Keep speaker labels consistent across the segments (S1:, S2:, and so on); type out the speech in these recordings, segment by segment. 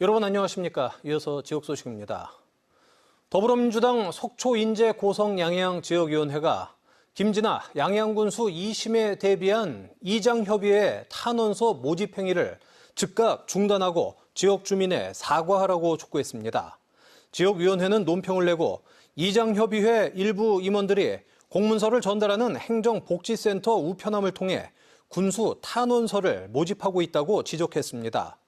S1: 여러분 안녕하십니까? 이어서 지역 소식입니다. 더불어민주당 속초 인제 고성 양양 지역위원회가 김진아 양양군수 2심에 대비한 이장협의회 탄원서 모집 행위를 즉각 중단하고 지역 주민에 사과하라고 촉구했습니다. 지역위원회는 논평을 내고 이장협의회 일부 임원들이 공문서를 전달하는 행정복지센터 우편함을 통해 군수 탄원서를 모집하고 있다고 지적했습니다.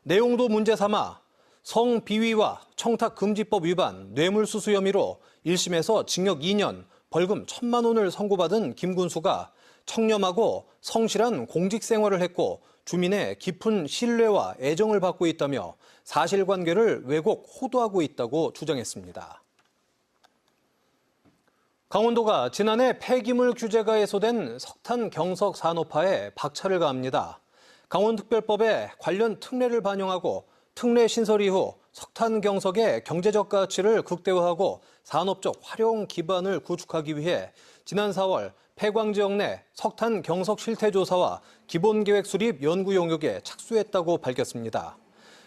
S1: 내용도 문제 삼아 성비위와 청탁금지법 위반, 뇌물수수 혐의로 1심에서 징역 2년, 벌금 1,000만 원을 선고받은 김 군수가 청렴하고 성실한 공직생활을 했고 주민의 깊은 신뢰와 애정을 받고 있다며 사실관계를 왜곡, 호도하고 있다고 주장했습니다. 강원도가 지난해 폐기물 규제가 해소된 석탄 경석 산업화에 박차를 가합니다. 강원특별법에 관련 특례를 반영하고 특례 신설 이후 석탄 경석의 경제적 가치를 극대화하고 산업적 활용 기반을 구축하기 위해 지난 4월 폐광 지역 내 석탄 경석 실태 조사와 기본계획 수립 연구 용역에 착수했다고 밝혔습니다.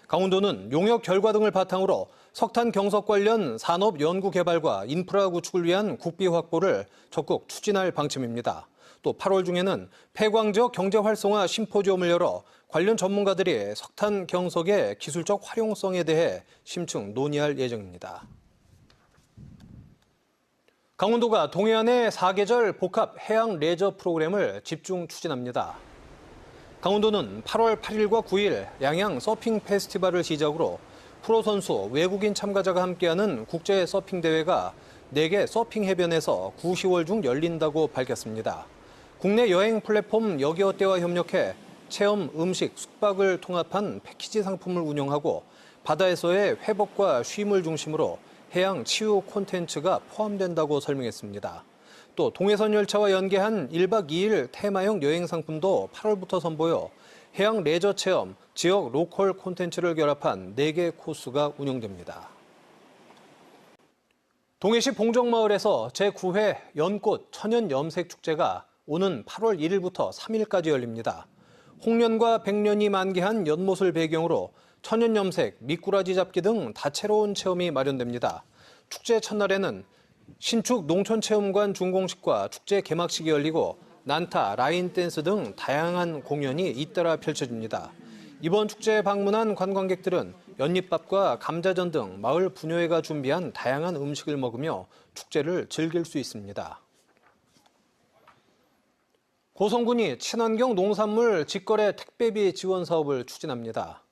S1: 강원도는 용역 결과 등을 바탕으로 석탄 경석 관련 산업 연구 개발과 인프라 구축을 위한 국비 확보를 적극 추진할 방침입니다. 또 8월 중에는 폐광 지역 경제 활성화 심포지엄을 열어 관련 전문가들이 석탄 경석의 기술적 활용성에 대해 심층 논의할 예정입니다. 강원도가 동해안의 4계절 복합 해양 레저 프로그램을 집중 추진합니다. 강원도는 8월 8일과 9일 양양 서핑 페스티벌을 시작으로 프로 선수, 외국인 참가자가 함께하는 국제 서핑 대회가 4개 서핑 해변에서 9, 10월 중 열린다고 밝혔습니다. 국내 여행 플랫폼 여기어때와 협력해 체험, 음식, 숙박을 통합한 패키지 상품을 운영하고 바다에서의 회복과 쉼을 중심으로 해양 치유 콘텐츠가 포함된다고 설명했습니다. 또 동해선 열차와 연계한 1박 2일 테마형 여행 상품도 8월부터 선보여 해양 레저 체험, 지역 로컬 콘텐츠를 결합한 4개 코스가 운영됩니다. 동해시 봉정마을에서 제9회 연꽃 천연 염색 축제가 오는 8월 1일부터 3일까지 열립니다. 홍련과 백년이 만개한 연못을 배경으로 천연 염색, 미꾸라지 잡기 등 다채로운 체험이 마련됩니다. 축제 첫날에는 신축 농촌체험관 준공식과 축제 개막식이 열리고 난타, 라인 댄스 등 다양한 공연이 잇따라 펼쳐집니다. 이번 축제에 방문한 관광객들은 연잎밥과 감자전 등 마을 부녀회가 준비한 다양한 음식을 먹으며 축제를 즐길 수 있습니다. 고성군이 친환경 농산물 직거래 택배비 지원 사업을 추진합니다.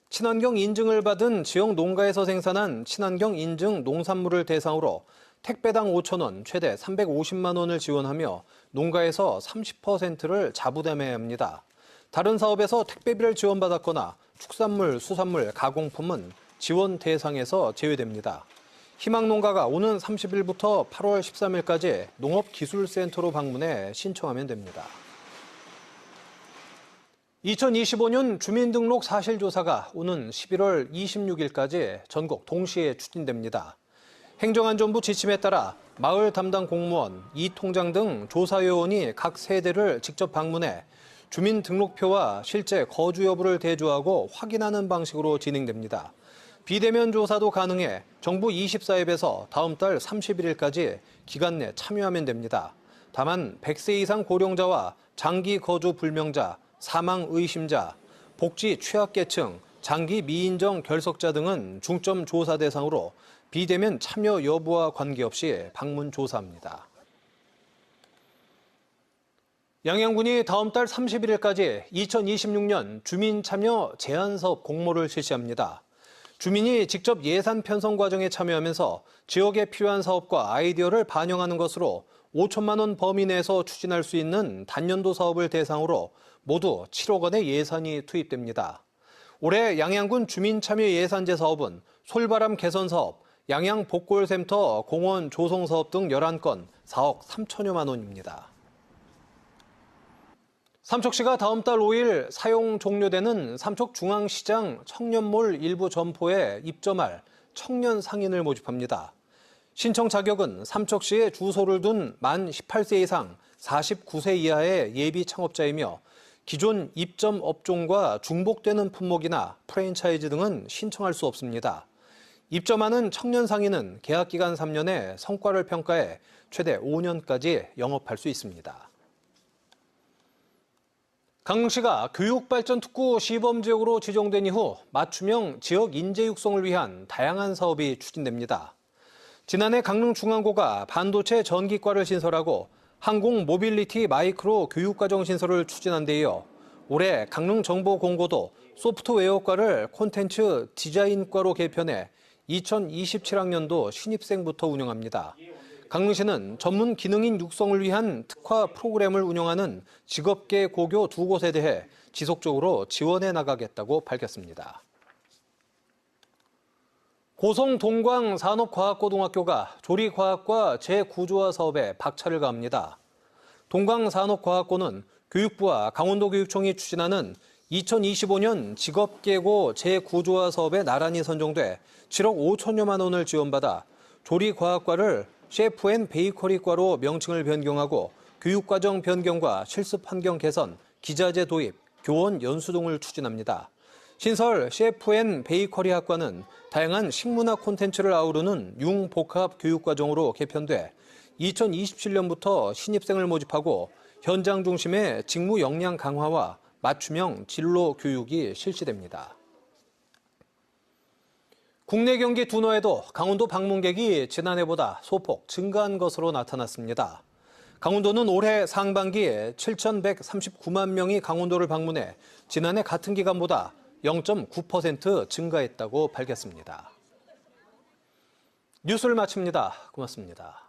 S1: 친환경 인증을 받은 지역 농가에서 생산한 친환경 인증 농산물을 대상으로 택배당 5,000원, 최대 350만 원을 지원하며 농가에서 30%를 자부담해야 합니다. 다른 사업에서 택배비를 지원받았거나 축산물, 수산물, 가공품은 지원 대상에서 제외됩니다. 희망농가가 오는 30일부터 8월 13일까지 농업기술센터로 방문해 신청하면 됩니다. 2025년 주민등록 사실조사가 오는 11월 26일까지 전국 동시에 추진됩니다. 행정안전부 지침에 따라 마을 담당 공무원, 이통장 등 조사요원이 각 세대를 직접 방문해 주민등록표와 실제 거주 여부를 대조하고 확인하는 방식으로 진행됩니다. 비대면 조사도 가능해 정부 24앱에서 다음 달 31일까지 기간 내 참여하면 됩니다. 다만 100세 이상 고령자와 장기 거주 불명자, 사망 의심자, 복지 취약계층, 장기 미인정 결석자 등은 중점 조사 대상으로 비대면 참여 여부와 관계없이 방문 조사합니다. 양양군이 다음 달 31일까지 2026년 주민참여 제안사업 공모를 실시합니다. 주민이 직접 예산 편성 과정에 참여하면서 지역에 필요한 사업과 아이디어를 반영하는 것으로 5천만 원 범위 내에서 추진할 수 있는 단년도 사업을 대상으로 모두 7억 원의 예산이 투입됩니다. 올해 양양군 주민참여 예산제 사업은 솔바람 개선 사업, 양양 복골센터 공원 조성 사업 등 11건, 4억 3천여만 원입니다. 삼척시가 다음 달 5일 사용 종료되는 삼척중앙시장 청년몰 일부 점포에 입점할 청년 상인을 모집합니다. 신청 자격은 삼척시에 주소를 둔 만 18세 이상 49세 이하의 예비 창업자이며 기존 입점 업종과 중복되는 품목이나 프랜차이즈 등은 신청할 수 없습니다. 입점하는 청년 상인은 계약 기간 3년에 성과를 평가해 최대 5년까지 영업할 수 있습니다. 강릉시가 교육발전특구 시범지역으로 지정된 이후 맞춤형 지역 인재 육성을 위한 다양한 사업이 추진됩니다. 지난해 강릉중앙고가 반도체 전기과를 신설하고 항공 모빌리티 마이크로 교육과정 신설을 추진한 데 이어 올해 강릉정보공고도 소프트웨어과를 콘텐츠 디자인과로 개편해 2027학년도 신입생부터 운영합니다. 강릉시는 전문 기능인 육성을 위한 특화 프로그램을 운영하는 직업계 고교 2곳에 대해 지속적으로 지원해 나가겠다고 밝혔습니다. 고성 동광산업과학고등학교가 조리과학과 재구조화 사업에 박차를 가합니다. 동광산업과학고는 교육부와 강원도교육청이 추진하는 2025년 직업계고 재구조화 사업에 나란히 선정돼 7억 5천여만 원을 지원받아 조리과학과를 셰프 앤 베이커리과로 명칭을 변경하고 교육과정 변경과 실습 환경 개선, 기자재 도입, 교원 연수 등을 추진합니다. 신설 셰프 앤 베이커리 학과는 다양한 식문화 콘텐츠를 아우르는 융복합 교육과정으로 개편돼 2027년부터 신입생을 모집하고 현장 중심의 직무 역량 강화와 맞춤형 진로 교육이 실시됩니다. 국내 경기 둔화에도 강원도 방문객이 지난해보다 소폭 증가한 것으로 나타났습니다. 강원도는 올해 상반기에 7,139만 명이 강원도를 방문해 지난해 같은 기간보다 0.9% 증가했다고 밝혔습니다. 뉴스를 마칩니다. 고맙습니다.